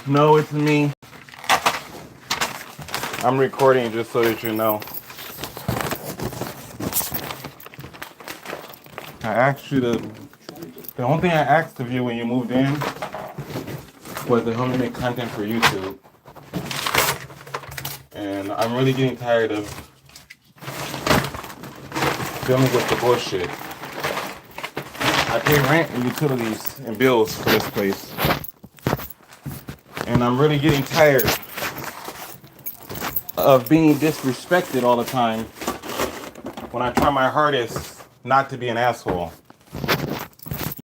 No, it's me. I'm recording just so that you know. I asked you to. The only thing I asked of you when you moved in was to help me make content for YouTube. And I'm really getting tired of dealing with the bullshit. I pay rent and utilities and bills for this place. And I'm really getting tired of being disrespected all the time when I try my hardest not to be an asshole. You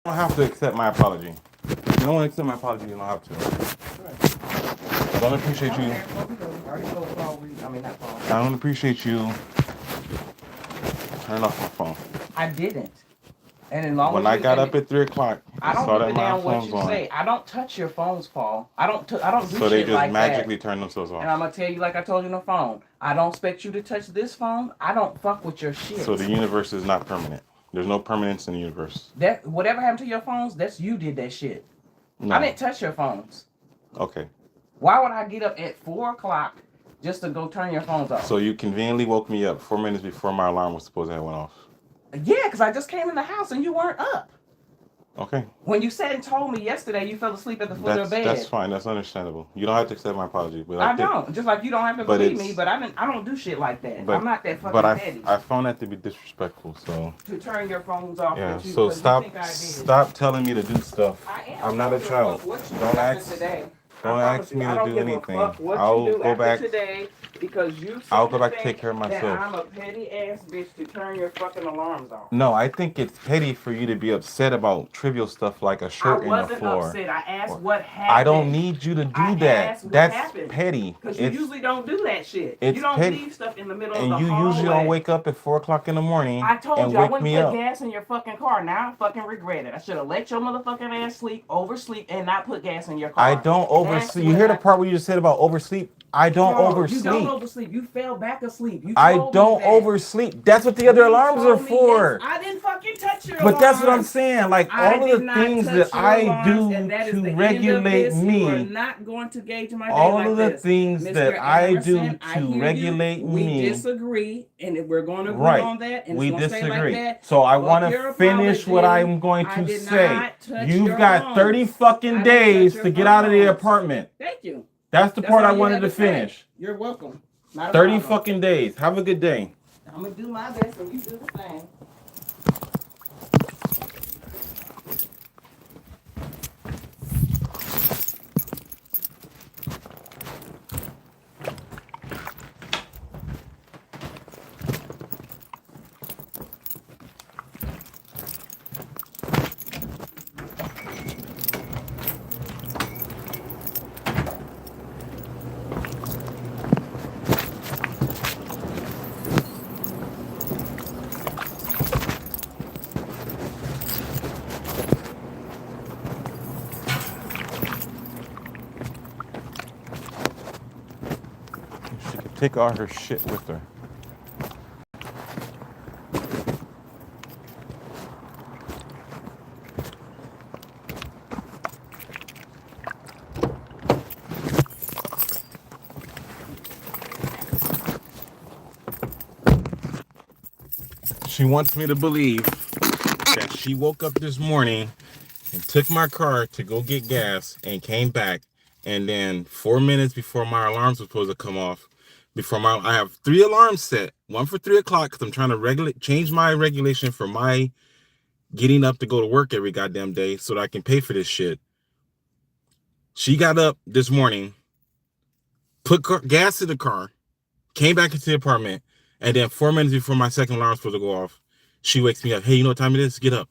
don't have to accept my apology. If you don't want to accept my apology, you don't have to. I don't appreciate you. I don't appreciate you turning off my phone. I didn't. And as long when as I got up at 3 o'clock, I don't give a damn what you say. I don't touch your phones, Paul. I don't do shit like that. So they just magically turn themselves off. And I'm gonna tell you, like I told you on the phone, I don't expect you to touch this phone. I don't fuck with your shit. So the universe is not permanent. There's no permanence in the universe. That whatever happened to your phones, that's you did that shit. No. I didn't touch your phones. Okay. Why would I get up at 4 o'clock just to go turn your phones off? So you conveniently woke me up 4 minutes before my alarm was supposed to have went off. Yeah, because I just came in the house and you weren't up. Okay. When you said and told me yesterday you fell asleep at the foot of the bed. That's fine. That's understandable. You don't have to accept my apology. But I don't. Just like you don't have to believe me, but I don't do shit like that. I'm not that fucking petty. But I found that to be disrespectful, so. To turn your phones off. Yeah, so stop telling me to do stuff. I'm not a child. Don't ask me to do anything. I'll go back. I'll go back to take care of myself. I'm a petty ass bitch to turn your fucking alarms off. No, I think it's petty for you to be upset about trivial stuff like a shirt in the floor. I wasn't upset. I asked what happened. I don't need you to do that. That's petty. Because you usually don't do that shit. You don't leave stuff in the middle of the hallway. And you usually don't wake up at 4 o'clock in the morning. I told you I wouldn't put gas in your fucking car. Now I fucking regret it. I should have let your motherfucking ass oversleep, and not put gas in your car. I don't oversleep. You hear the part where you just said about oversleep? I don't oversleep. You don't oversleep. You fell back asleep. I don't oversleep. That's what the other alarms are for. I didn't fucking touch your alarms. But that's what I'm saying. Like all of the things that I do to regulate me. We're not going to gauge my day all of the things that I do to regulate me. We disagree, and we're going to agree on that. And we disagree. So I want to finish what I'm going to say. You've got 30 fucking days to get out of the apartment. Thank you. That's the part I wanted to finish. You're welcome. 30 fucking days. Have a good day. I'm going to do my best and you do the same. Take all her shit with her. She wants me to believe that she woke up this morning and took my car to go get gas and came back, and then 4 minutes before my alarms were supposed to come off, I have 3 alarms set, one for 3 o'clock because I'm trying to change my regulation for my getting up to go to work every goddamn day so that I can pay for this shit. She got up this morning, put gas in the car, came back into the apartment, and then 4 minutes before my second alarm was supposed to go off, she wakes me up. Hey, you know what time it is? Get up.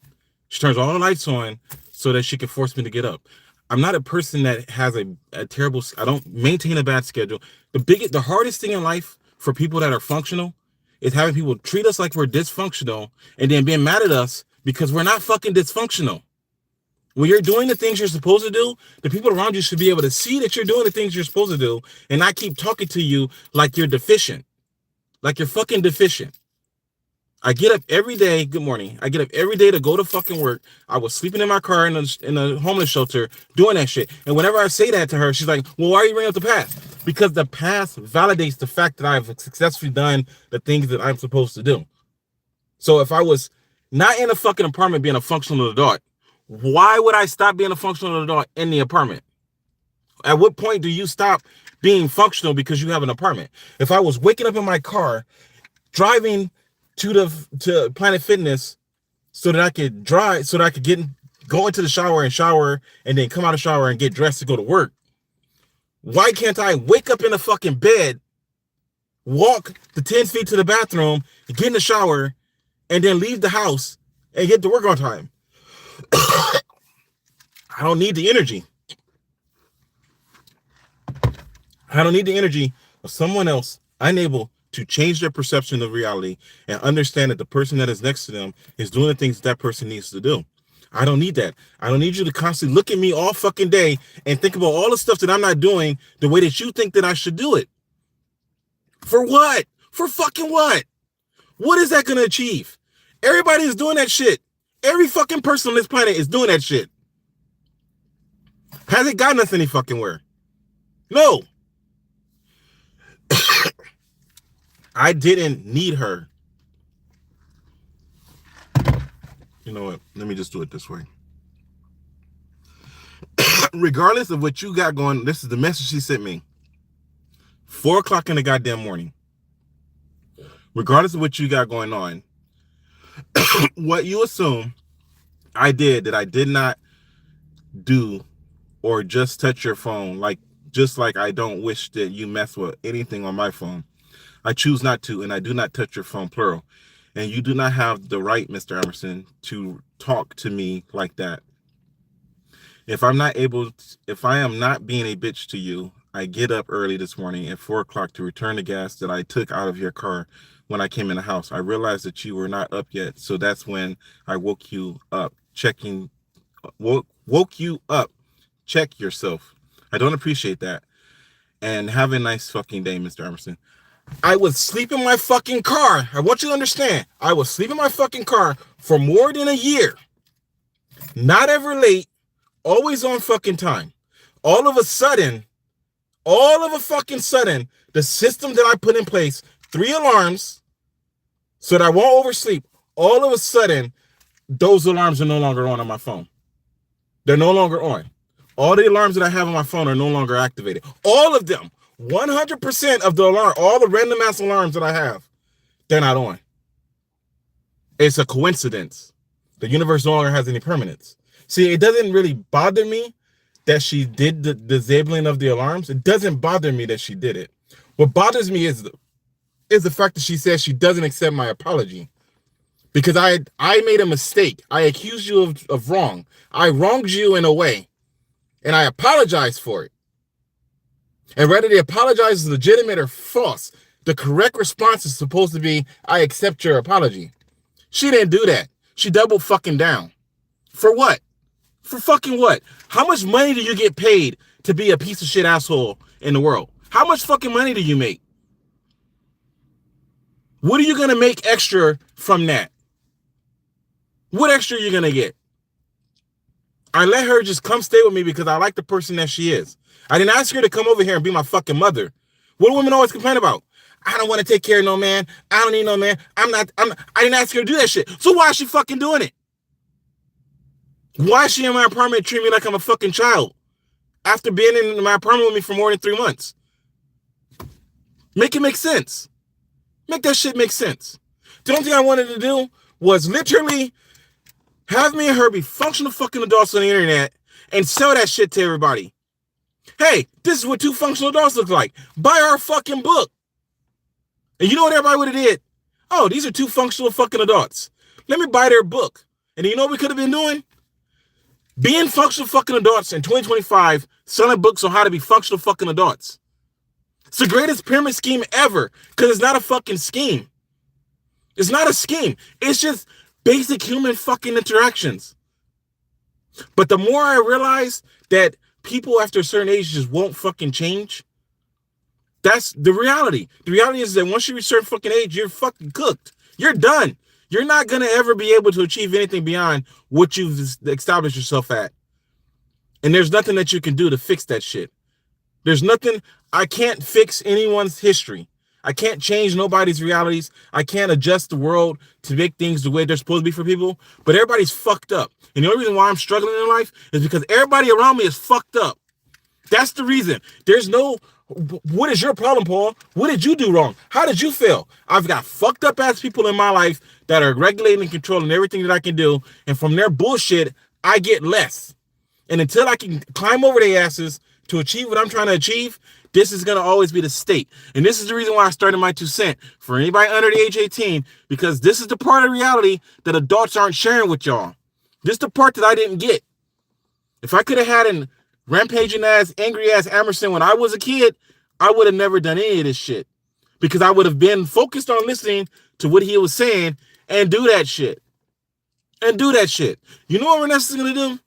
She turns all the lights on so that she can force me to get up. I'm not a person that has a terrible, I don't maintain a bad schedule. The hardest thing in life for people that are functional is having people treat us like we're dysfunctional and then being mad at us because we're not fucking dysfunctional. When you're doing the things you're supposed to do, the people around you should be able to see that you're doing the things you're supposed to do and not keep talking to you like you're deficient. Like you're fucking deficient. I get up every day. Good morning. I get up every day to go to fucking work. I was sleeping in my car in a homeless shelter doing that shit. And whenever I say that to her, she's like, well, why are you bringing up the past? Because the past validates the fact that I've successfully done the things that I'm supposed to do. So if I was not in a fucking apartment being a functional adult, why would I stop being a functional adult in the apartment? At what point do you stop being functional because you have an apartment? If I was waking up in my car, driving to Planet Fitness so that I could drive, so that I could go into the shower and then come out of the shower and get dressed to go to work, why can't I wake up in a fucking bed, walk the 10 feet to the bathroom, get in the shower, and then leave the house and get to work on time? I don't need the energy. I don't need the energy of someone else unable to change their perception of reality and understand that the person that is next to them is doing the things that person needs to do. I don't need that. I don't need you to constantly look at me all fucking day and think about all the stuff that I'm not doing the way that you think that I should do it. For what? For fucking what? What is that going to achieve? Everybody is doing that shit. Every fucking person on this planet is doing that shit. Has it gotten us any fucking where? No. I didn't need her. You know what? Let me just do it this way. Regardless of what you got going, this is the message she sent me. 4 o'clock in the goddamn morning. Regardless of what you got going on, what you assume I did that I did not do or just touch your phone, just like I don't wish that you mess with anything on my phone. I choose not to, and I do not touch your phone, plural. And you do not have the right, Mr. Emerson, to talk to me like that. If I am not being a bitch to you, I get up early this morning at 4 o'clock to return the gas that I took out of your car when I came in the house. I realized that you were not up yet, so that's when I woke you up. Woke you up. Check yourself. I don't appreciate that. And have a nice fucking day, Mr. Emerson. I would sleep in my fucking car. I want you to understand. I would sleep in my fucking car for more than a year. Not ever late. Always on fucking time. All of a fucking sudden, the system that I put in place, 3 alarms, so that I won't oversleep, all of a sudden, those alarms are no longer on my phone. They're no longer on. All the alarms that I have on my phone are no longer activated. All of them. 100% of the alarm, all the random ass alarms that I have, they're not on. It's a coincidence. The universe no longer has any permanence. See, it doesn't really bother me that she did the disabling of the alarms. It doesn't bother me that she did it. What bothers me is the fact that she says she doesn't accept my apology. Because I made a mistake. I accused you of wrong. I wronged you in a way. And I apologize for it. And whether the apology is legitimate or false, the correct response is supposed to be, I accept your apology. She didn't do that. She doubled fucking down. For what? For fucking what? How much money do you get paid to be a piece of shit asshole in the world? How much fucking money do you make? What are you going to make extra from that? What extra are you going to get? I let her just come stay with me because I like the person that she is. I didn't ask her to come over here and be my fucking mother. What do women always complain about? I don't want to take care of no man. I don't need no man. I didn't ask her to do that shit. So why is she fucking doing it? Why is she in my apartment treating me like I'm a fucking child after being in my apartment with me for more than 3 months? Make it make sense. Make that shit make sense. The only thing I wanted to do was literally have me and her be functional fucking adults on the internet and sell that shit to everybody. Hey, this is what 2 functional adults look like. Buy our fucking book. And you know what everybody would have did? Oh, these are 2 functional fucking adults. Let me buy their book. And you know what we could have been doing? Being functional fucking adults in 2025, selling books on how to be functional fucking adults. It's the greatest pyramid scheme ever because it's not a fucking scheme. It's not a scheme. It's just basic human fucking interactions. But the more I realize that people after a certain age just won't fucking change, that's the reality. The reality is that once you reach a certain fucking age, you're fucking cooked. You're done. You're not going to ever be able to achieve anything beyond what you've established yourself at. And there's nothing that you can do to fix that shit. There's nothing. I can't fix anyone's history. I can't change nobody's realities. I can't adjust the world to make things the way they're supposed to be for people. But everybody's fucked up. And the only reason why I'm struggling in life is because everybody around me is fucked up. That's the reason. There's no, what is your problem, Paul? What did you do wrong? How did you fail? I've got fucked up ass people in my life that are regulating and controlling everything that I can do. And from their bullshit, I get less. And until I can climb over their asses to achieve what I'm trying to achieve, this is going to always be the state. And this is the reason why I started my 2 cents for anybody under the age 18, because this is the part of reality that adults aren't sharing with y'all. This is the part that I didn't get. If I could have had an rampaging ass, angry ass Emerson when I was a kid, I would have never done any of this shit, because I would have been focused on listening to what he was saying and do that shit. And do that shit. You know what Vanessa's going to do?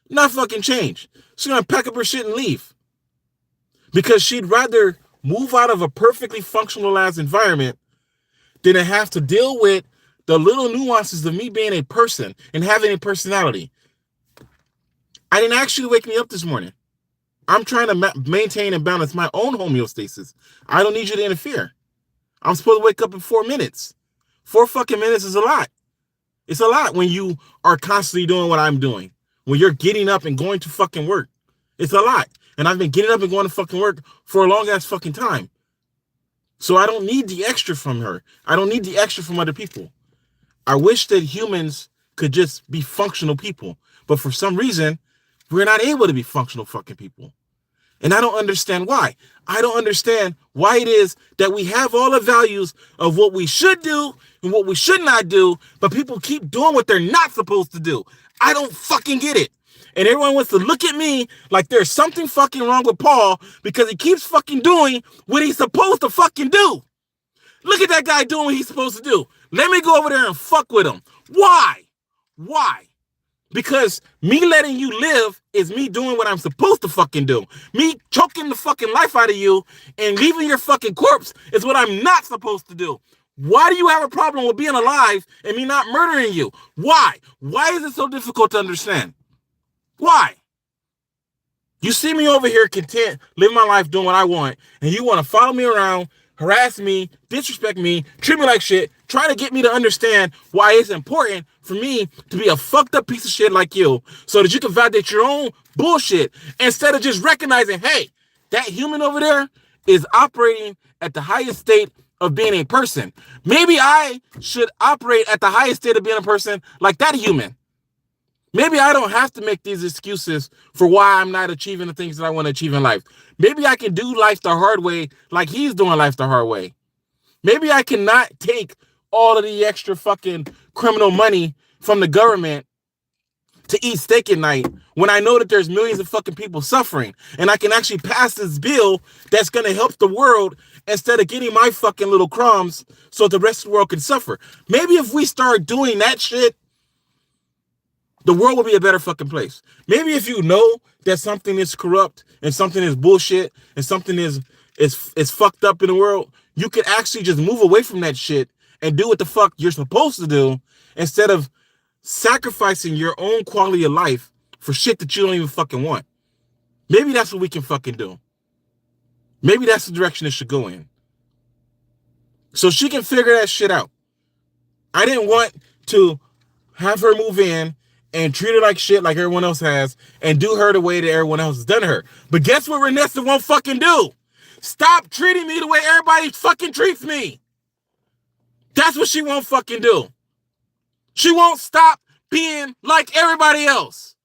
Not fucking change. She's going to pack up her shit and leave. Because she'd rather move out of a perfectly functional ass environment than to have to deal with the little nuances of me being a person and having a personality. I didn't actually wake me up this morning. I'm trying to maintain and balance my own homeostasis. I don't need you to interfere. I'm supposed to wake up in 4 minutes. 4 fucking minutes is a lot. It's a lot when you are constantly doing what I'm doing. When you're getting up and going to fucking work. It's a lot. And I've been getting up and going to fucking work for a long ass fucking time. So I don't need the extra from her. I don't need the extra from other people. I wish that humans could just be functional people. But for some reason, we're not able to be functional fucking people. And I don't understand why. I don't understand why it is that we have all the values of what we should do and what we should not do, but people keep doing what they're not supposed to do. I don't fucking get it. And everyone wants to look at me like there's something fucking wrong with Paul because he keeps fucking doing what he's supposed to fucking do. Look at that guy doing what he's supposed to do. Let me go over there and fuck with him. Why? Why? Because me letting you live is me doing what I'm supposed to fucking do. Me choking the fucking life out of you and leaving your fucking corpse is what I'm not supposed to do. Why do you have a problem with being alive and me not murdering you? Why? Why is it so difficult to understand? Why? You see me over here content, living my life doing what I want, and you want to follow me around, harass me, disrespect me, treat me like shit, trying to get me to understand why it's important for me to be a fucked up piece of shit like you so that you can validate your own bullshit instead of just recognizing, hey, that human over there is operating at the highest state of being a person. Maybe I should operate at the highest state of being a person like that human. Maybe I don't have to make these excuses for why I'm not achieving the things that I want to achieve in life. Maybe I can do life the hard way like he's doing life the hard way. Maybe I cannot take all of the extra fucking criminal money from the government to eat steak at night when I know that there's millions of fucking people suffering. And I can actually pass this bill that's going to help the world instead of getting my fucking little crumbs so the rest of the world can suffer. Maybe if we start doing that shit, the world will be a better fucking place. Maybe if you know that something is corrupt and something is bullshit and something is fucked up in the world, you could actually just move away from that shit and do what the fuck you're supposed to do instead of sacrificing your own quality of life for shit that you don't even fucking want. Maybe that's what we can fucking do. Maybe that's the direction it should go in. So she can figure that shit out. I didn't want to have her move in and treat her like shit like everyone else has and do her the way that everyone else has done her. But guess what Renessa won't fucking do? Stop treating me the way everybody fucking treats me. That's what she won't fucking do. She won't stop being like everybody else.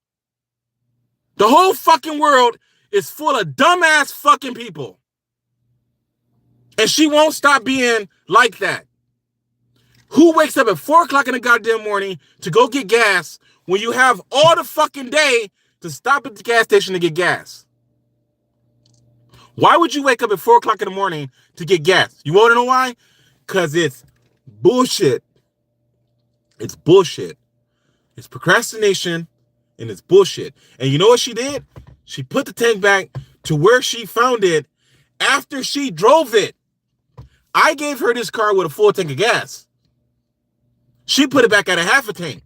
The whole fucking world is full of dumbass fucking people. And she won't stop being like that. Who wakes up at 4 o'clock in the goddamn morning to go get gas when you have all the fucking day to stop at the gas station to get gas? Why would you wake up at 4 o'clock in the morning to get gas? You want to know why? Because it's bullshit. It's bullshit. It's procrastination and it's bullshit. And you know what she did? She put the tank back to where she found it after she drove it. I gave her this car with a full tank of gas. She put it back at a half a tank.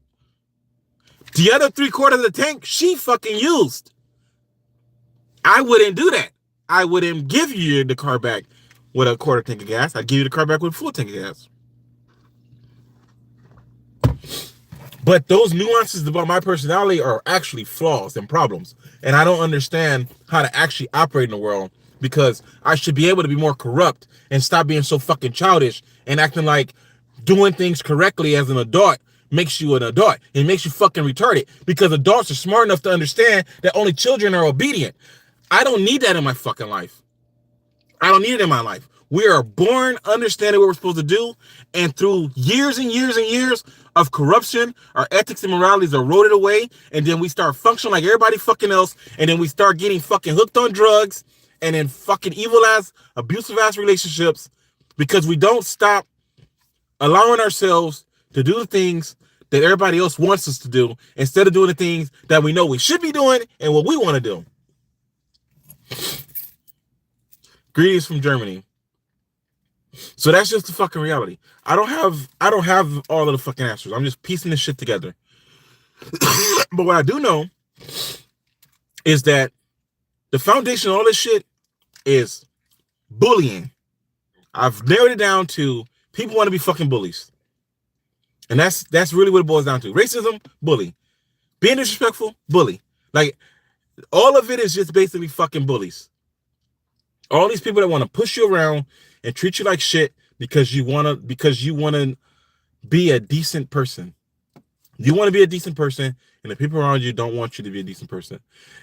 The other 3/4 of the tank, she fucking used. I wouldn't do that. I wouldn't give you the car back with a 1/4 tank of gas. I'd give you the car back with a full tank of gas. But those nuances about my personality are actually flaws and problems. And I don't understand how to actually operate in the world, because I should be able to be more corrupt and stop being so fucking childish and acting like doing things correctly as an adult makes you an adult. It makes you fucking retarded, because adults are smart enough to understand that only children are obedient. I don't need that in my fucking life. I don't need it in my life. We are born understanding what we're supposed to do, and through years and years and years of corruption, our ethics and moralities are eroded away, and then we start functioning like everybody fucking else, and then we start getting fucking hooked on drugs, and then fucking evil ass, abusive ass relationships, because we don't stop allowing ourselves to do the things that everybody else wants us to do, instead of doing the things that we know we should be doing and what we want to do. Greetings from Germany. So that's just the fucking reality. I don't have all of the fucking answers. I'm just piecing this shit together. But what I do know is that the foundation of all this shit is bullying. I've narrowed it down to people want to be fucking bullies. And that's really what it boils down to. Racism, bully. Being disrespectful, bully. Like, all of it is just basically fucking bullies. All these people that want to push you around and treat you like shit because you want to be a decent person. You want to be a decent person, and the people around you don't want you to be a decent person.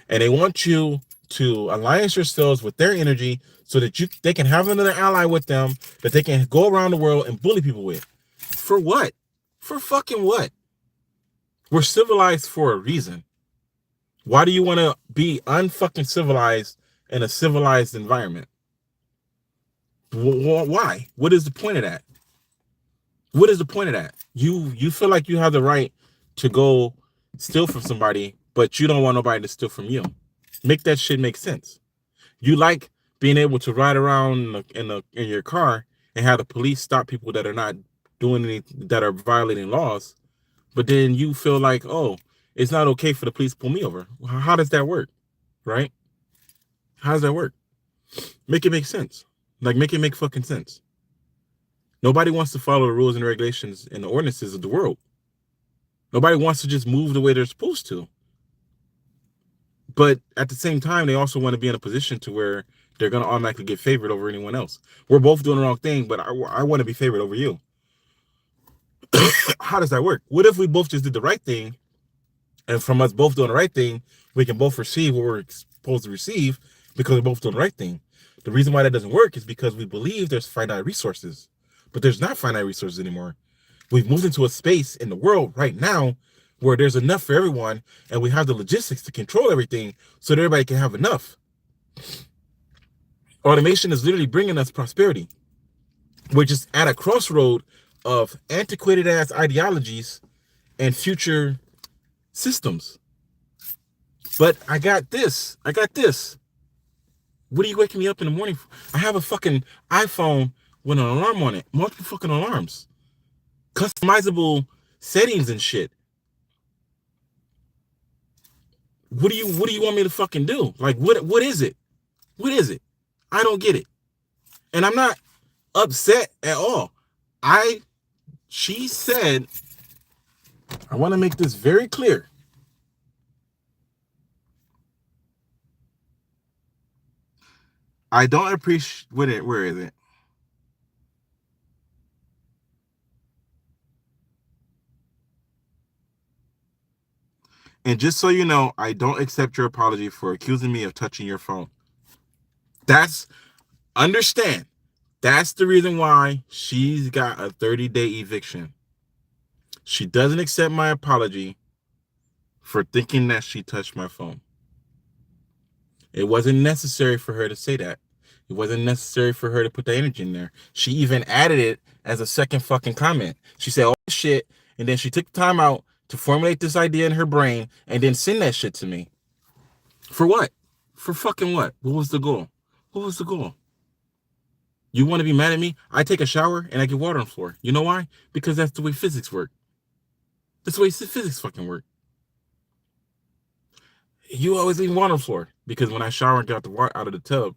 And they want you to alliance yourselves with their energy so that they can have another ally with them that they can go around the world and bully people with. For what? For fucking what? We're civilized for a reason. Why do you want to be unfucking civilized in a civilized environment? Why? What is the point of that? What is the point of that? You feel like you have the right to go steal from somebody, but you don't want nobody to steal from you. Make that shit make sense. You like being able to ride around in your car and have the police stop people that are not doing anything, that are violating laws, but then you feel like, oh, it's not okay for the police to pull me over. How does that work? Right? How does that work? Make it make sense. Like, make it make fucking sense. Nobody wants to follow the rules and regulations and the ordinances of the world. Nobody wants to just move the way they're supposed to. But at the same time, they also want to be in a position to where they're going to automatically get favored over anyone else. We're both doing the wrong thing, but I want to be favored over you. How does that work? What if we both just did the right thing, and from us both doing the right thing, we can both receive what we're supposed to receive because we're both doing the right thing? The reason why that doesn't work is because we believe there's finite resources, but there's not finite resources anymore. We've moved into a space in the world right now where there's enough for everyone, and we have the logistics to control everything so that everybody can have enough. Automation is literally bringing us prosperity. We're just at a crossroad of antiquated ass ideologies and future systems. But I got this. What are you waking me up in the morning for? I have a fucking iPhone with an alarm on it. Multiple fucking alarms. Customizable settings and shit. What do you want me to fucking do? Like, what is it? What is it? I don't get it. And I'm not upset at all. She said, I want to make this very clear. I don't appreciate where is it? And just so you know, I don't accept your apology for accusing me of touching your phone. Understand. That's the reason why she's got a 30-day eviction. She doesn't accept my apology for thinking that she touched my phone. It wasn't necessary for her to say that. It wasn't necessary for her to put the energy in there. She even added it as a second fucking comment. She said, oh shit, and then she took the time out to formulate this idea in her brain and then send that shit to me. For what? For fucking what? What was the goal? What was the goal? You want to be mad at me? I take a shower and I get water on the floor. You know why? Because that's the way physics work. That's the way physics fucking work. You always leave water on the floor because when I shower and get out the water out of the tub,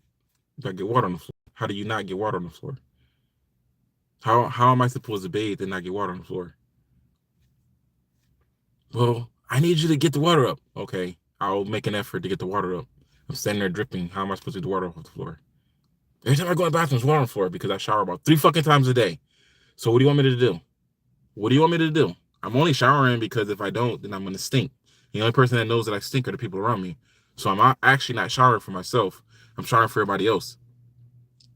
I get water on the floor. How do you not get water on the floor? How am I supposed to bathe and not get water on the floor? Well, I need you to get the water up. Okay, I'll make an effort to get the water up. I'm standing there dripping. How am I supposed to get the water off the floor? Every time I go in the bathroom, there's water on the floor because I shower about 3 fucking times a day. So what do you want me to do? What do you want me to do? I'm only showering because if I don't, then I'm going to stink. The only person that knows that I stink are the people around me. So I'm actually not showering for myself. I'm showering for everybody else.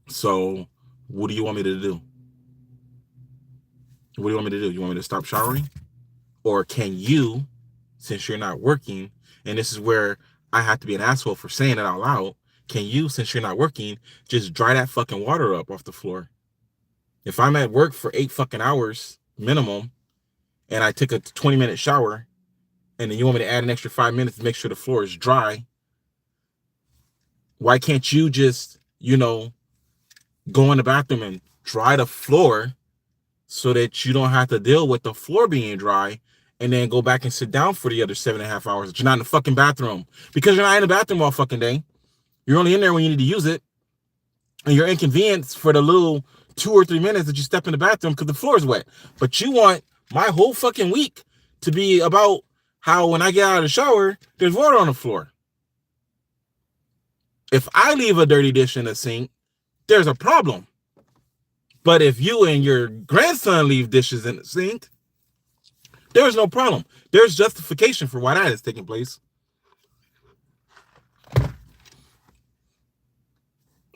So what do you want me to do? What do you want me to do? You want me to stop showering? Or can you, since you're not working, and this is where I have to be an asshole for saying it out loud, can you, since you're not working, just dry that fucking water up off the floor? If I'm at work for 8 fucking hours minimum, and I took a 20-minute shower, and then you want me to add an extra 5 minutes to make sure the floor is dry, why can't you just, go in the bathroom and dry the floor so that you don't have to deal with the floor being dry and then go back and sit down for the other 7.5 hours that you're not in the fucking bathroom? Because you're not in the bathroom all fucking day. You're only in there when you need to use it. And you're inconvenienced for the little 2 or 3 minutes that you step in the bathroom because the floor is wet. But you want my whole fucking week to be about how when I get out of the shower, there's water on the floor. If I leave a dirty dish in the sink, there's a problem. But if you and your grandson leave dishes in the sink, there's no problem. There's justification for why that is taking place.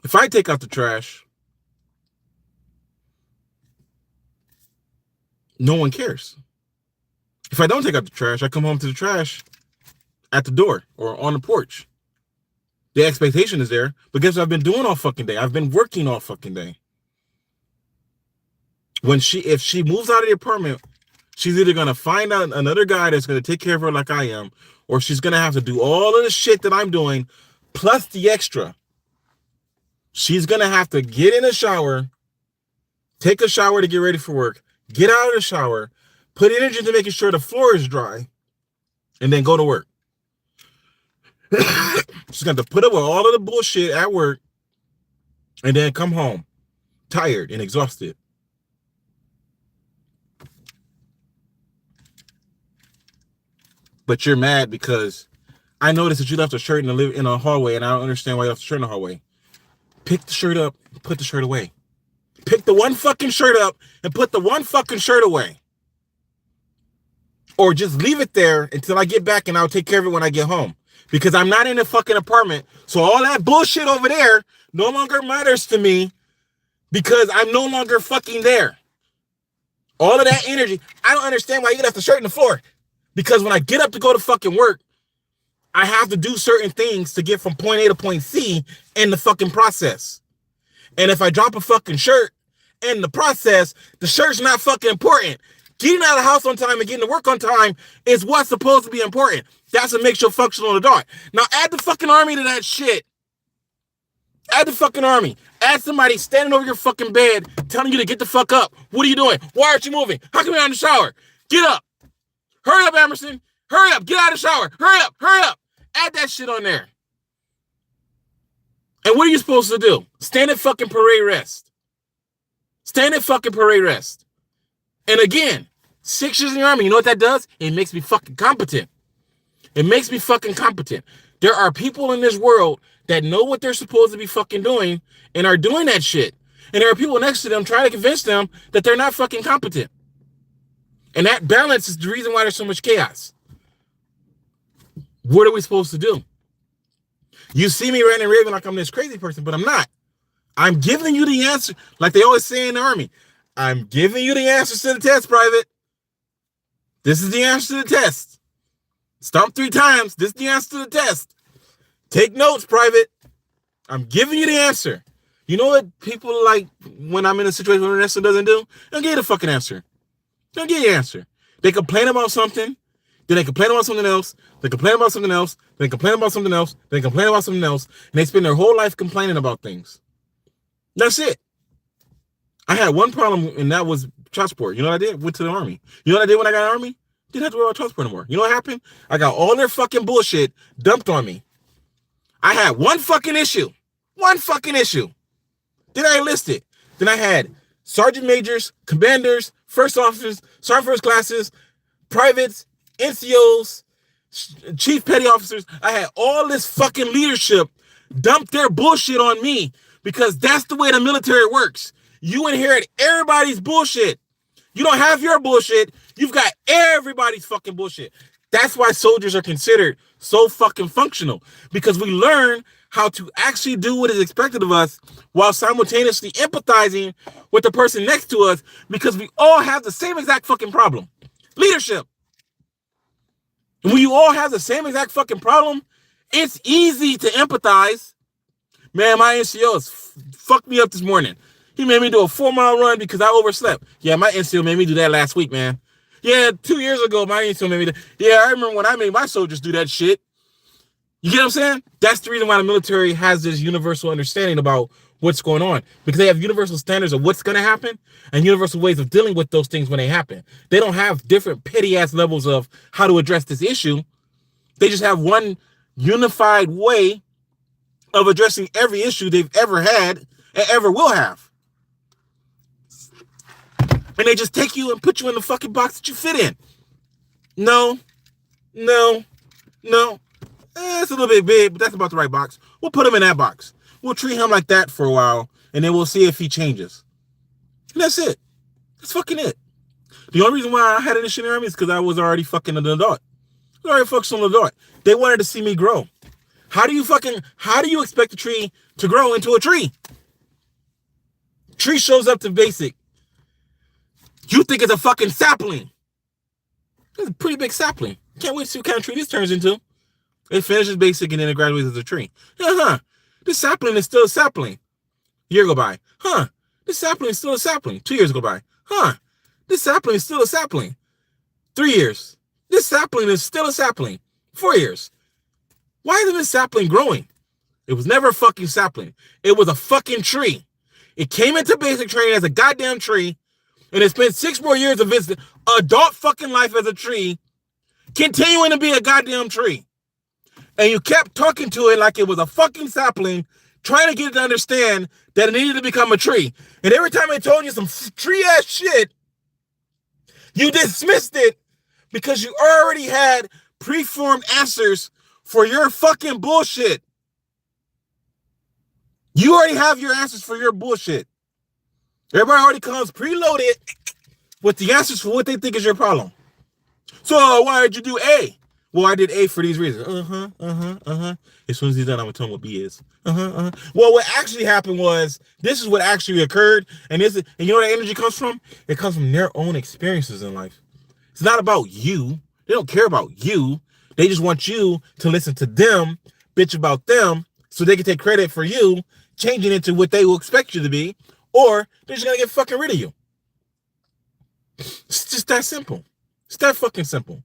If I take out the trash, no one cares. If I don't take out the trash, I come home to the trash at the door or on the porch. The expectation is there because I've been doing all fucking day. I've been working all fucking day. If she moves out of the apartment, she's either going to find out another guy that's going to take care of her like I am, or she's going to have to do all of the shit that I'm doing, plus the extra. She's going to have to get in a shower, take a shower to get ready for work, get out of the shower, put energy into making sure the floor is dry, and then go to work. She's going to put up with all of the bullshit at work and then come home tired and exhausted. But you're mad because I noticed that you left a shirt in a hallway, and I don't understand why you left the shirt in the hallway. Pick the shirt up and put the shirt away. Pick the one fucking shirt up and put the one fucking shirt away. Or just leave it there until I get back and I'll take care of it when I get home. Because I'm not in a fucking apartment. So all that bullshit over there no longer matters to me because I'm no longer fucking there. All of that energy. I don't understand why you left the shirt on the floor. Because when I get up to go to fucking work, I have to do certain things to get from point A to point C in the fucking process. And if I drop a fucking shirt in the process, the shirt's not fucking important. Getting out of the house on time and getting to work on time is what's supposed to be important. That's what makes you a functional adult. Now add the fucking army to that shit. Add the fucking army. Add somebody standing over your fucking bed telling you to get the fuck up. What are you doing? Why aren't you moving? How come you're not in the shower? Get up. Hurry up, Emerson. Hurry up. Get out of the shower. Hurry up. Hurry up. Add that shit on there. And what are you supposed to do? Stand at fucking parade rest. Stand at fucking parade rest. And again, 6 years in the army, you know what that does? It makes me fucking competent. It makes me fucking competent. There are people in this world that know what they're supposed to be fucking doing and are doing that shit. And there are people next to them trying to convince them that they're not fucking competent. And that balance is the reason why there's so much chaos. What are we supposed to do? You see me ranting and raving like I'm this crazy person, but I'm not. I'm giving you the answer, like they always say in the army. I'm giving you the answers to the test, Private. This is the answer to the test. Stomp 3 times. This is the answer to the test. Take notes, Private. I'm giving you the answer. You know what people like when I'm in a situation where the answer doesn't do? Don't get the fucking answer. Don't get your answer. They complain about something, then they complain about something else, they complain about something else, they complain about something else, they complain about something else, and they spend their whole life complaining about things. That's it. I had one problem, and that was child support. You know what I did? Went to the army. You know what I did when I got in the army? Didn't have to worry about child support anymore. You know what happened? I got all their fucking bullshit dumped on me. I had one fucking issue. One fucking issue. Then I enlisted. Then I had sergeant majors, commanders, first officers, sergeant first classes, privates, NCOs, chief petty officers. I had all this fucking leadership dump their bullshit on me because that's the way the military works. You inherit everybody's bullshit. You don't have your bullshit. You've got everybody's fucking bullshit. That's why soldiers are considered so fucking functional, because we learn how to actually do what is expected of us while simultaneously empathizing with the person next to us, because we all have the same exact fucking problem. Leadership. And when you all have the same exact fucking problem, it's easy to empathize. Man, my NCO fucked me up this morning. He made me do a 4-mile run because I overslept. Yeah, my NCO made me do that last week, man. Yeah, 2 years ago, my NCO made me do. Yeah, I remember when I made my soldiers do that shit. You get what I'm saying? That's the reason why the military has this universal understanding about what's going on, because they have universal standards of what's going to happen and universal ways of dealing with those things when they happen. They don't have different petty-ass levels of how to address this issue. They just have one unified way of addressing every issue they've ever had and ever will have. And they just take you and put you in the fucking box that you fit in. No. It's a little bit big, but that's about the right box. We'll put him in that box. We'll treat him like that for a while, and then we'll see if he changes. And that's it. That's fucking it. The only reason why I had an issue in the army is because I was already fucking an adult. I was already fucking an adult. They wanted to see me grow. How do you expect a tree to grow into a tree? Tree shows up to basic. You think it's a fucking sapling. It's a pretty big sapling. Can't wait to see what kind of tree this turns into. It finishes basic and then it graduates as a tree. This sapling is still a sapling. A year go by. This sapling is still a sapling. 2 years go by. This sapling is still a sapling. 3 years. This sapling is still a sapling. 4 years. Why isn't this sapling growing? It was never a fucking sapling. It was a fucking tree. It came into basic training as a goddamn tree, and it spent 6 more years of its adult fucking life as a tree, continuing to be a goddamn tree. And you kept talking to it like it was a fucking sapling, trying to get it to understand that it needed to become a tree. And every time I told you some tree-ass shit, you dismissed it because you already had preformed answers for your fucking bullshit. You already have your answers for your bullshit. Everybody already comes preloaded with the answers for what they think is your problem. So why did you do A? Well, I did A for these reasons. As soon as he's done, I'm gonna tell him what B is. Well, what actually happened was, this is what actually occurred, and you know where that energy comes from? It comes from their own experiences in life. It's not about you. They don't care about you. They just want you to listen to them, bitch about them, so they can take credit for you changing into what they will expect you to be, or they're just gonna get fucking rid of you. It's just that simple. It's that fucking simple.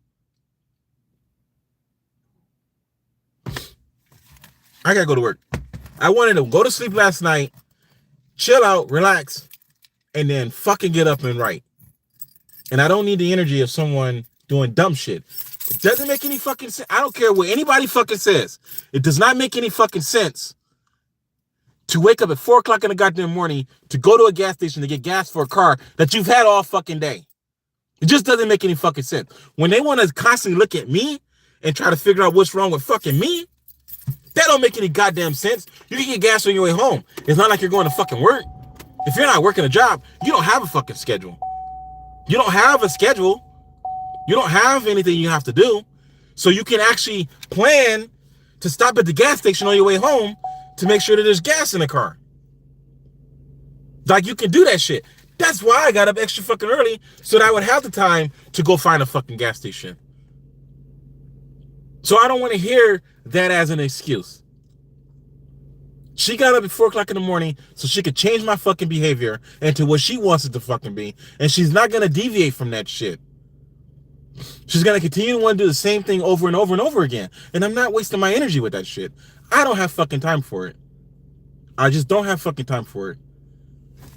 I gotta go to work. I wanted to go to sleep last night, chill out, relax, and then fucking get up and write. And I don't need the energy of someone doing dumb shit. It doesn't make any fucking sense. I don't care what anybody fucking says. It does not make any fucking sense to wake up at 4 o'clock in the goddamn morning to go to a gas station to get gas for a car that you've had all fucking day. It just doesn't make any fucking sense. When they want to constantly look at me and try to figure out what's wrong with fucking me, that don't make any goddamn sense. You can get gas on your way home. It's not like you're going to fucking work. If you're not working a job, you don't have a fucking schedule. You don't have a schedule. You don't have anything you have to do. So you can actually plan to stop at the gas station on your way home to make sure that there's gas in the car. Like, you can do that shit. That's why I got up extra fucking early, so that I would have the time to go find a fucking gas station. So I don't want to hear that as an excuse. She got up at 4 o'clock in the morning so she could change my fucking behavior into what she wants it to fucking be. And she's not going to deviate from that shit. She's going to continue to want to do the same thing over and over and over again. And I'm not wasting my energy with that shit. I don't have fucking time for it. I just don't have fucking time for it.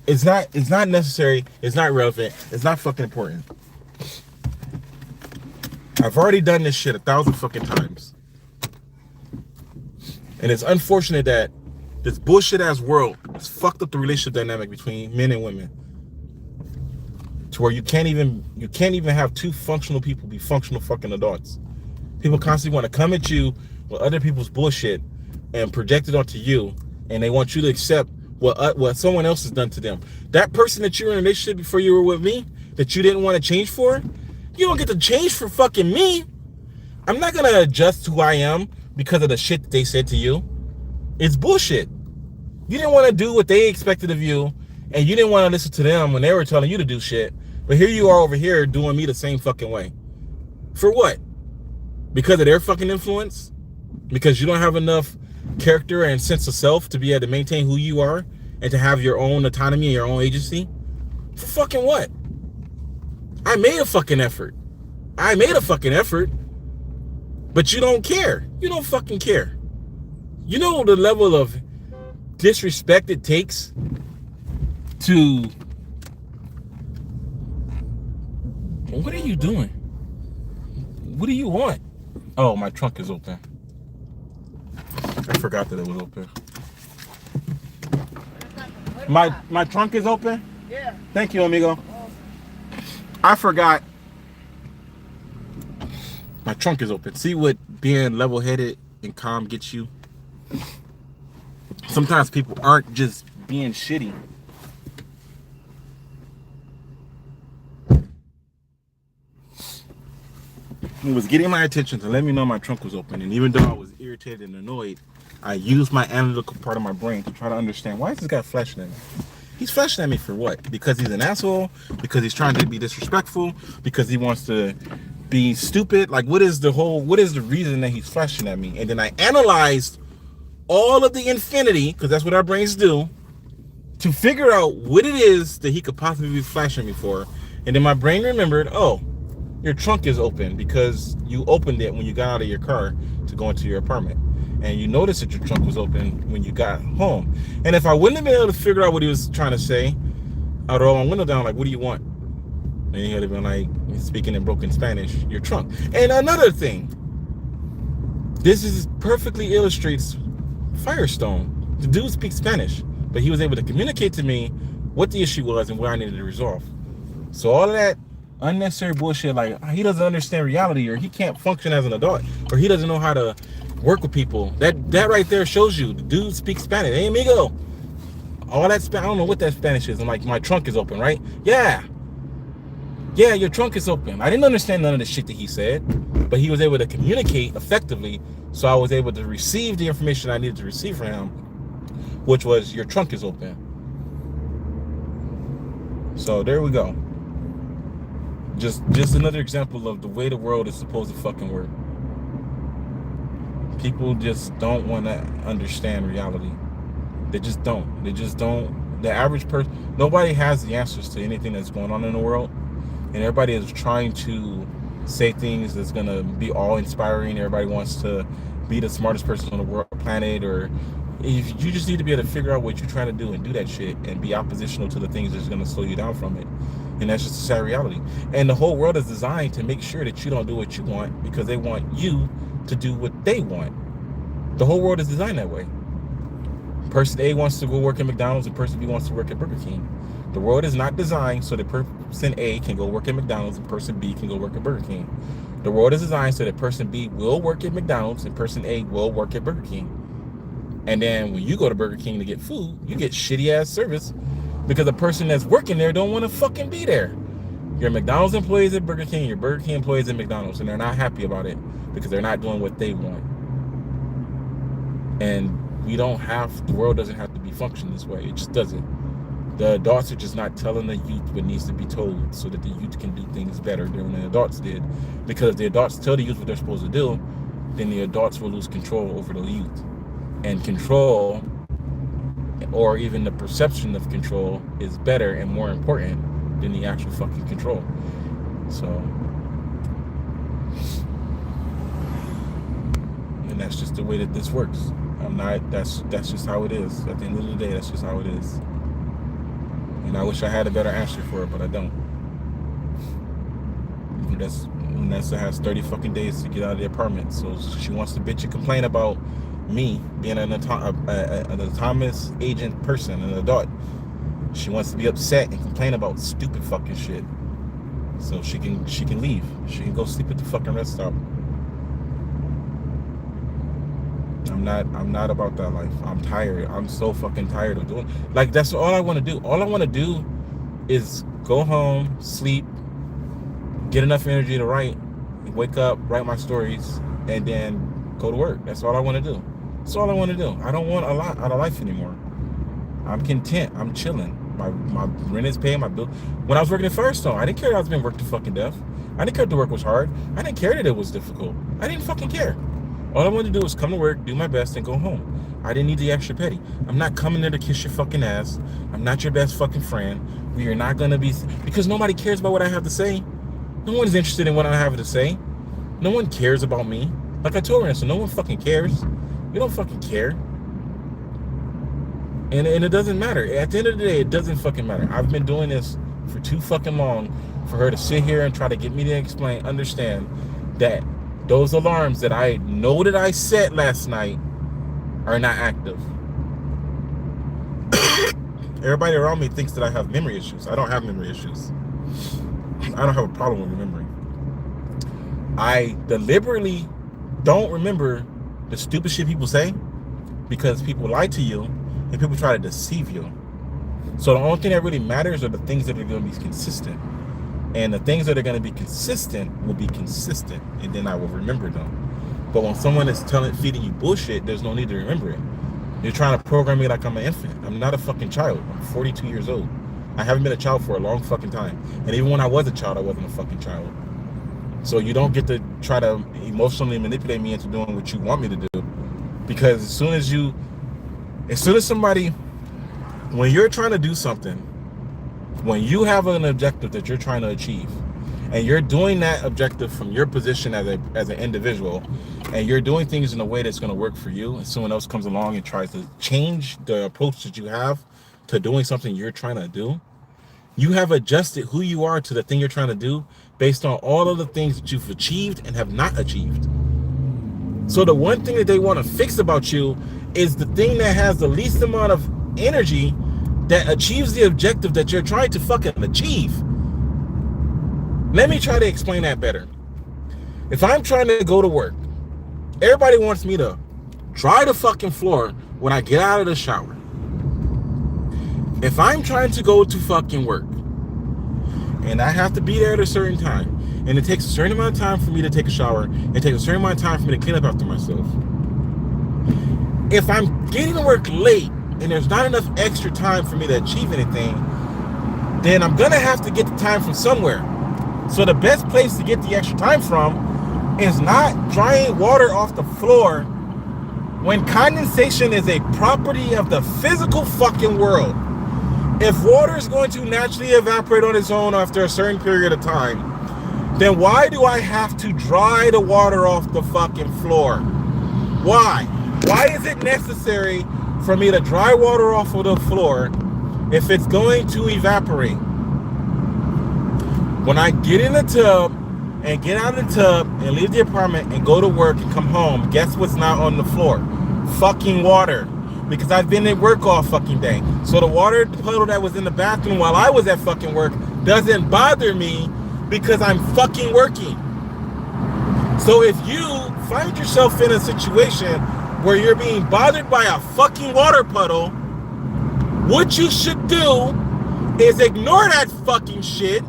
It's not necessary. It's not relevant. It's not fucking important. I've already done this shit 1,000 fucking times. And it's unfortunate that this bullshit ass world has fucked up the relationship dynamic between men and women. To where you can't even have two functional people be functional fucking adults. People constantly want to come at you with other people's bullshit and project it onto you, and they want you to accept what someone else has done to them. That person that you were in a relationship before you were with me, that you didn't want to change for, you don't get to change for fucking me. I'm not gonna adjust who I am because of the shit that they said to you. It's bullshit. You didn't want to do what they expected of you, and you didn't want to listen to them when they were telling you to do shit. But here you are over here doing me the same fucking way. For what? Because of their fucking influence? Because you don't have enough character and sense of self to be able to maintain who you are and to have your own autonomy and your own agency? For fucking what? I made a fucking effort. But you don't care. You don't fucking care. You know the level of disrespect it takes to... What are you doing? What do you want? Oh, my trunk is open. I forgot that it was open. My trunk is open? Yeah. Thank you, amigo. I forgot. My trunk is open. See what being level-headed and calm gets you? Sometimes people aren't just being shitty. It was getting my attention to let me know my trunk was open, and even though I was irritated and annoyed, I used my analytical part of my brain to try to understand, why is this guy flashing at me? He's flashing at me for what? Because he's an asshole? Because he's trying to be disrespectful? Because he wants to be stupid? Like, what is the reason that he's flashing at me? And then I analyzed all of the infinity, because that's what our brains do, to figure out what it is that he could possibly be flashing me for. And then my brain remembered, oh, your trunk is open because you opened it when you got out of your car to go into your apartment. And you noticed that your trunk was open when you got home. And if I wouldn't have been able to figure out what he was trying to say, I'd roll my window down like, what do you want? And he would have been like, speaking in broken Spanish, your trunk. And another thing, this is perfectly illustrates Firestone. The dude speaks Spanish, but he was able to communicate to me what the issue was and where I needed to resolve. So all of that unnecessary bullshit, like he doesn't understand reality, or he can't function as an adult, or he doesn't know how to work with people. That right there shows you the dude speaks Spanish. Hey, amigo. All that I don't know what that Spanish is. I'm like, my trunk is open, right? Yeah, your trunk is open. I didn't understand none of the shit that he said, but he was able to communicate effectively, so I was able to receive the information I needed to receive from him, which was, your trunk is open. So there we go. Just another example of the way the world is supposed to fucking work. People just don't want to understand reality. They just don't. The average person, nobody has the answers to anything that's going on in the world. And everybody is trying to say things that's going to be all inspiring. Everybody wants to be the smartest person on the world planet, or if you just need to be able to figure out what you're trying to do and do that shit and be oppositional to the things that's going to slow you down from it. And that's just a sad reality. And the whole world is designed to make sure that you don't do what you want, because they want you to do what they want. The whole world is designed that way. Person A wants to go work at McDonald's, and person B wants to work at Burger King. The world is not designed so that person A can go work at McDonald's and person B can go work at Burger King. The world is designed so that person B will work at McDonald's and person A will work at Burger King. And then when you go to Burger King to get food, you get shitty ass service because the person that's working there don't want to fucking be there. Your McDonald's employees at Burger King, your Burger King employees at McDonald's, and they're not happy about it because they're not doing what they want. And the world doesn't have to be functioned this way. It just doesn't. The adults are just not telling the youth what needs to be told so that the youth can do things better than the adults did. Because if the adults tell the youth what they're supposed to do, then the adults will lose control over the youth. And control, or even the perception of control, is better and more important than the actual fucking control. So, and that's just the way that this works. That's just how it is. At the end of the day, that's just how it is. And I wish I had a better answer for it, but I don't. Nessa has 30 fucking days to get out of the apartment. So she wants to bitch and complain about me being an autonomous agent person, an adult. She wants to be upset and complain about stupid fucking shit. So she can leave. She can go sleep at the fucking rest stop. I'm not about that life. I'm tired. I'm so fucking tired of doing, like, that's all I want to do. All I want to do is go home, sleep, get enough energy to write, wake up, write my stories, and then go to work. That's all I want to do. That's all I want to do. I don't want a lot out of life anymore. I'm content. I'm chilling. My rent is paid, my bill. When I was working at Firestone, I didn't care that I was being worked to fucking death. I didn't care that the work was hard. I didn't care that it was difficult. I didn't fucking care. All I wanted to do was come to work, do my best, and go home. I didn't need the extra petty. I'm not coming there to kiss your fucking ass. I'm not your best fucking friend. We are not gonna be, because nobody cares about what I have to say. No one's interested in what I have to say. No one cares about me. Like I told her, so no one fucking cares. We don't fucking care. And it doesn't matter. At the end of the day, it doesn't fucking matter. I've been doing this for too fucking long for her to sit here and try to get me to understand that those alarms that I know that I set last night are not active. Everybody around me thinks that I have memory issues. I don't have memory issues. I don't have a problem with remembering. I deliberately don't remember the stupid shit people say because people lie to you and people try to deceive you. So the only thing that really matters are the things that are going to be consistent. And the things that are going to be consistent will be consistent, and then I will remember them. But when someone is feeding you bullshit, there's no need to remember it. You're trying to program me like I'm an infant. I'm not a fucking child. I'm 42 years old. I haven't been a child for a long fucking time. And even when I was a child, I wasn't a fucking child. So you don't get to try to emotionally manipulate me into doing what you want me to do. Because as soon as somebody, when you're trying to do something, when you have an objective that you're trying to achieve, and you're doing that objective from your position as an individual, and you're doing things in a way that's going to work for you, and someone else comes along and tries to change the approach that you have to doing something you're trying to do, you have adjusted who you are to the thing you're trying to do based on all of the things that you've achieved and have not achieved. So the one thing that they want to fix about you is the thing that has the least amount of energy that achieves the objective that you're trying to fucking achieve. Let me try to explain that better. If I'm trying to go to work, everybody wants me to dry the fucking floor when I get out of the shower. If I'm trying to go to fucking work and I have to be there at a certain time, and it takes a certain amount of time for me to take a shower, it takes a certain amount of time for me to clean up after myself. If I'm getting to work late and there's not enough extra time for me to achieve anything, then I'm gonna have to get the time from somewhere. So the best place to get the extra time from is not drying water off the floor when condensation is a property of the physical fucking world. If water is going to naturally evaporate on its own after a certain period of time, then why do I have to dry the water off the fucking floor? Why? Why is it necessary for me to dry water off of the floor if it's going to evaporate? When I get in the tub and get out of the tub and leave the apartment and go to work and come home, guess what's not on the floor? Fucking water. Because I've been at work all fucking day. So the water puddle that was in the bathroom while I was at fucking work doesn't bother me because I'm fucking working. So if you find yourself in a situation where you're being bothered by a fucking water puddle, what you should do is ignore that fucking shit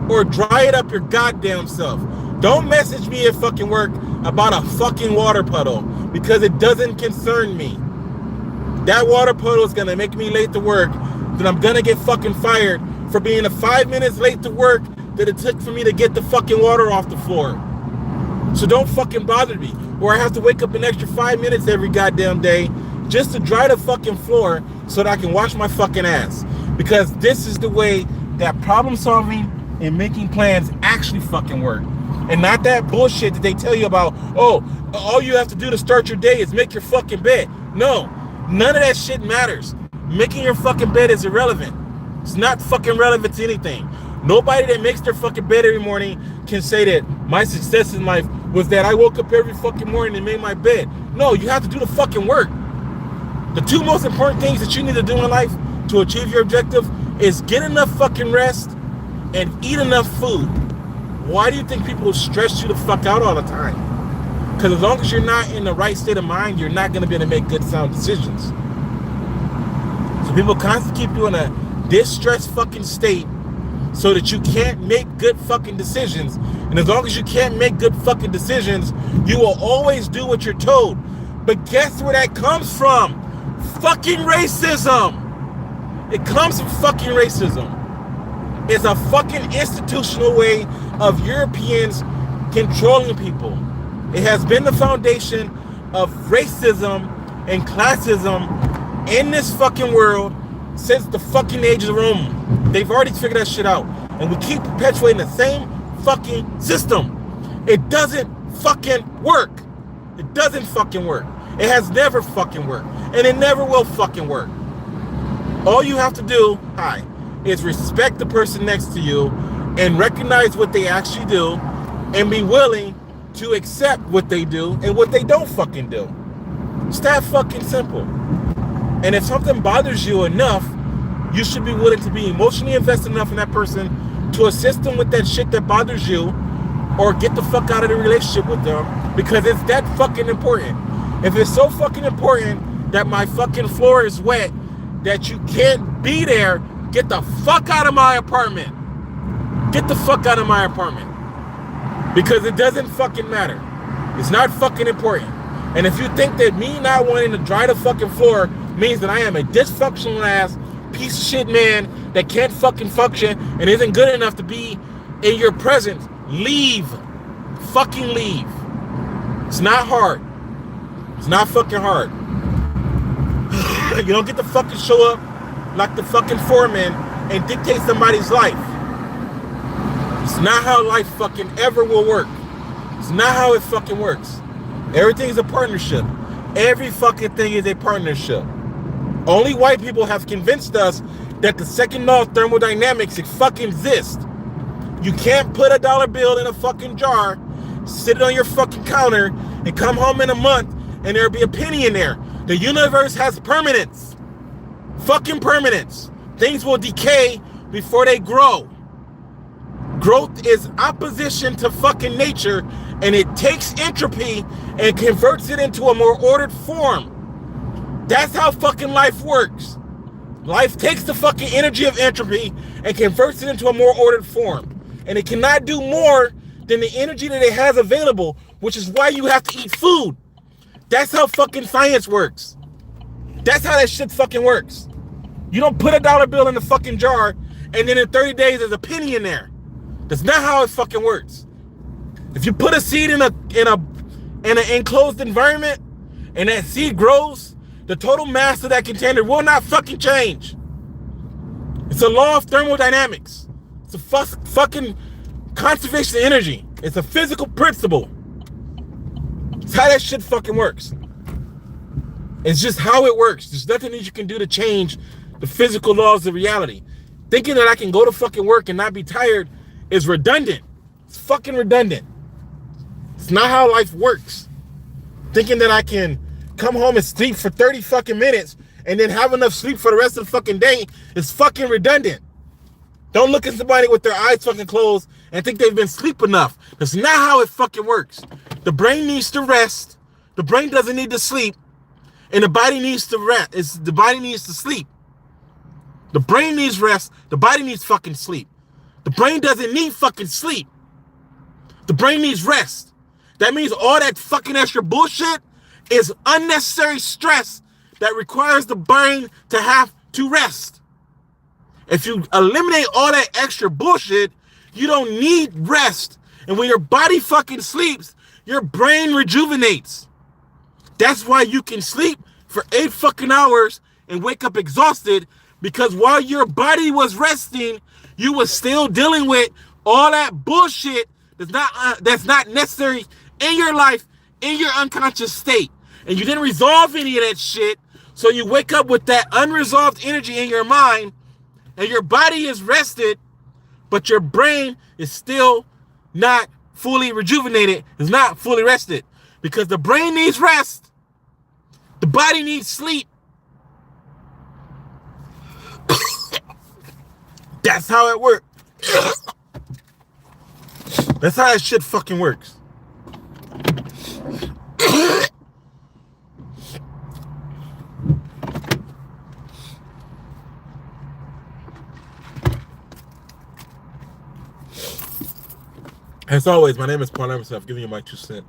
or dry it up your goddamn self. Don't message me at fucking work about a fucking water puddle because it doesn't concern me. That water puddle is gonna make me late to work, then I'm gonna get fucking fired for being 5 minutes late to work that it took for me to get the fucking water off the floor. So don't fucking bother me. Or I have to wake up an extra 5 minutes every goddamn day just to dry the fucking floor so that I can wash my fucking ass. Because this is the way that problem solving and making plans actually fucking work. And not that bullshit that they tell you about, oh, all you have to do to start your day is make your fucking bed. No, none of that shit matters. Making your fucking bed is irrelevant. It's not fucking relevant to anything. Nobody that makes their fucking bed every morning can say that My success in life was that I woke up every fucking morning and made my bed. No, you have to do the fucking work. The two most important things that you need to do in life to achieve your objective is get enough fucking rest and eat enough food. Why do you think people stress you the fuck out all the time? Because as long as you're not in the right state of mind, you're not going to be able to make good sound decisions. So people constantly keep you in a distressed fucking state so that you can't make good fucking decisions. And as long as you can't make good fucking decisions, you will always do what you're told. But guess where that comes from? Fucking racism. It comes from fucking racism. It's a fucking institutional way of Europeans controlling people. It has been the foundation of racism and classism in this fucking world since the fucking age of Rome. They've already figured that shit out. And we keep perpetuating the same fucking system. It doesn't fucking work. It doesn't fucking work. It has never fucking worked. And it never will fucking work. All you have to do, is respect the person next to you and recognize what they actually do and be willing to accept what they do and what they don't fucking do. It's that fucking simple. And if something bothers you enough, you should be willing to be emotionally invested enough in that person to assist them with that shit that bothers you or get the fuck out of the relationship with them because it's that fucking important. If it's so fucking important that my fucking floor is wet that you can't be there, get the fuck out of my apartment. Get the fuck out of my apartment. Because it doesn't fucking matter. It's not fucking important. And if you think that me not wanting to dry the fucking floor means that I am a dysfunctional ass piece of shit man that can't fucking function and isn't good enough to be in your presence, leave. Fucking leave. It's not hard. It's not fucking hard. You don't get to fucking show up like the fucking foreman and dictate somebody's life. It's not how life fucking ever will work. It's not how it fucking works. Everything is a partnership. Every fucking thing is a partnership. Only white people have convinced us that the second law of thermodynamics fucking exists. You can't put a dollar bill in a fucking jar, sit it on your fucking counter, and come home in a month and there'll be a penny in there. The universe has permanence. Fucking permanence. Things will decay before they grow. Growth is opposition to fucking nature, and it takes entropy and converts it into a more ordered form. That's how fucking life works. Life takes the fucking energy of entropy and converts it into a more ordered form. And it cannot do more than the energy that it has available, which is why you have to eat food. That's how fucking science works. That's how that shit fucking works. You don't put a dollar bill in the fucking jar and then in 30 days there's a penny in there. That's not how it fucking works. If you put a seed in an enclosed environment and that seed grows, the total mass of that container will not fucking change. It's a law of thermodynamics. It's a fucking conservation of energy. It's a physical principle. It's how that shit fucking works. It's just how it works. There's nothing that you can do to change the physical laws of reality. Thinking that I can go to fucking work and not be tired is redundant. It's fucking redundant. It's not how life works. Thinking that I can come home and sleep for 30 fucking minutes and then have enough sleep for the rest of the fucking day is fucking redundant. Don't look at somebody with their eyes fucking closed and think they've been asleep enough. That's not how it fucking works. The brain needs to rest. The brain doesn't need to sleep. And the body needs to rest. The body needs to sleep. The brain needs rest. The body needs fucking sleep. The brain doesn't need fucking sleep. The brain needs rest. That means all that fucking extra bullshit is unnecessary stress that requires the brain to have to rest. If you eliminate all that extra bullshit, you don't need rest. And when your body fucking sleeps, your brain rejuvenates. That's why you can sleep for 8 fucking hours and wake up exhausted, because while your body was resting, you was still dealing with all that bullshit that's not necessary in your life, in your unconscious state. And you didn't resolve any of that shit, so you wake up with that unresolved energy in your mind, and your body is rested, but your brain is still not fully rejuvenated is not fully rested. Because the brain needs rest. The body needs sleep. That's how it works. That's how that shit fucking works. As always, my name is Paul Emerson. I'm giving you my 2 cents.